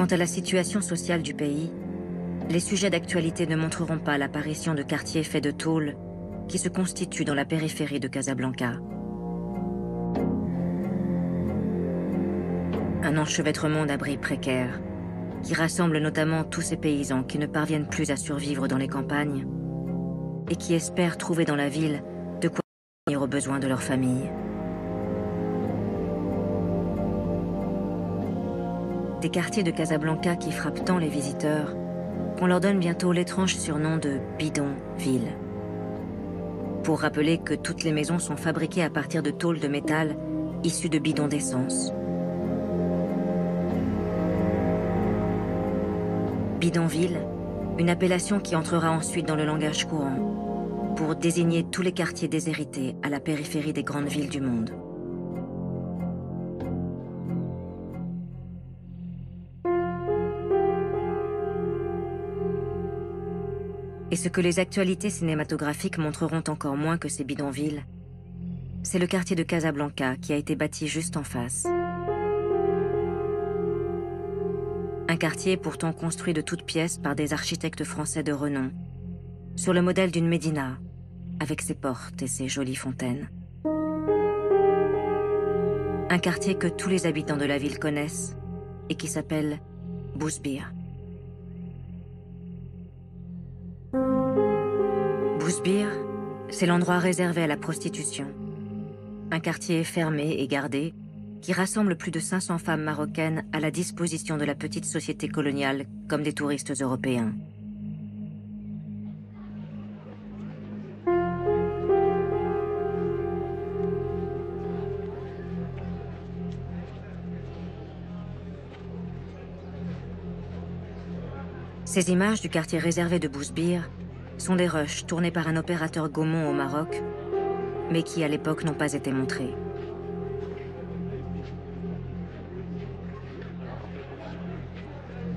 Quant à la situation sociale du pays, les sujets d'actualité ne montreront pas l'apparition de quartiers faits de tôle qui se constituent dans la périphérie de Casablanca. Un enchevêtrement d'abris précaires qui rassemble notamment tous ces paysans qui ne parviennent plus à survivre dans les campagnes et qui espèrent trouver dans la ville de quoi subvenir aux besoins de leur famille. Des quartiers de Casablanca qui frappent tant les visiteurs qu'on leur donne bientôt l'étrange surnom de bidonville. Pour rappeler que toutes les maisons sont fabriquées à partir de tôles de métal issues de bidons d'essence. Bidonville, une appellation qui entrera ensuite dans le langage courant pour désigner tous les quartiers déshérités à la périphérie des grandes villes du monde. Et ce que les actualités cinématographiques montreront encore moins que ces bidonvilles, c'est le quartier de Casablanca qui a été bâti juste en face. Un quartier pourtant construit de toutes pièces par des architectes français de renom, sur le modèle d'une médina, avec ses portes et ses jolies fontaines. Un quartier que tous les habitants de la ville connaissent et qui s'appelle Bousbir. Bousbir, c'est l'endroit réservé à la prostitution. Un quartier fermé et gardé qui rassemble plus de 500 femmes marocaines à la disposition de la petite société coloniale comme des touristes européens. Ces images du quartier réservé de Bousbir sont des rushs tournés par un opérateur Gaumont au Maroc, mais qui à l'époque n'ont pas été montrés.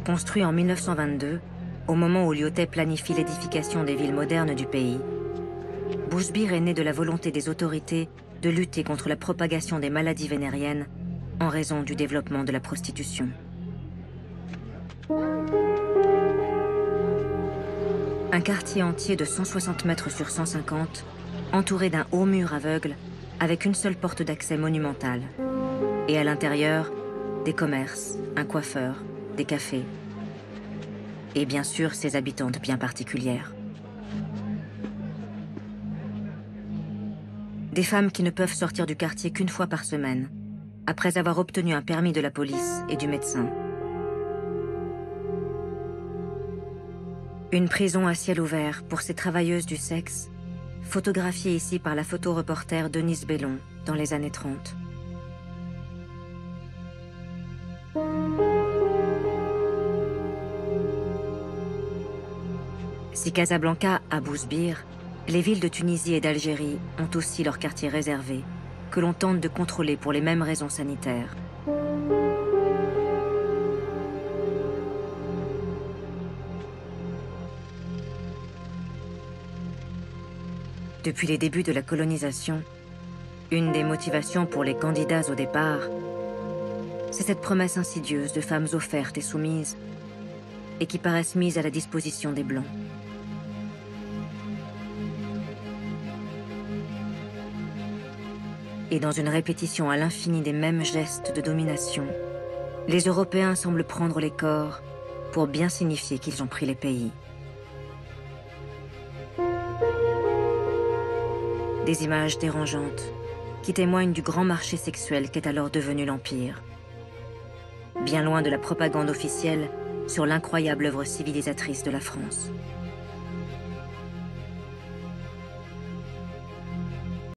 Construit en 1922, au moment où Lyautey planifie l'édification des villes modernes du pays, Bousbir est né de la volonté des autorités de lutter contre la propagation des maladies vénériennes en raison du développement de la prostitution. Un quartier entier de 160 mètres sur 150, entouré d'un haut mur aveugle, avec une seule porte d'accès monumentale. Et à l'intérieur, des commerces, un coiffeur, des cafés. Et bien sûr, ses habitantes bien particulières. Des femmes qui ne peuvent sortir du quartier qu'une fois par semaine, après avoir obtenu un permis de la police et du médecin. Une prison à ciel ouvert pour ces travailleuses du sexe, photographiée ici par la photoreporter Denise Bellon dans les années 30. Si Casablanca a Bousbir, les villes de Tunisie et d'Algérie ont aussi leur quartier réservé, que l'on tente de contrôler pour les mêmes raisons sanitaires. Depuis les débuts de la colonisation, une des motivations pour les candidats au départ, c'est cette promesse insidieuse de femmes offertes et soumises, et qui paraissent mises à la disposition des Blancs. Et dans une répétition à l'infini des mêmes gestes de domination, les Européens semblent prendre les corps pour bien signifier qu'ils ont pris les pays. Des images dérangeantes qui témoignent du grand marché sexuel qu'est alors devenu l'Empire. Bien loin de la propagande officielle sur l'incroyable œuvre civilisatrice de la France.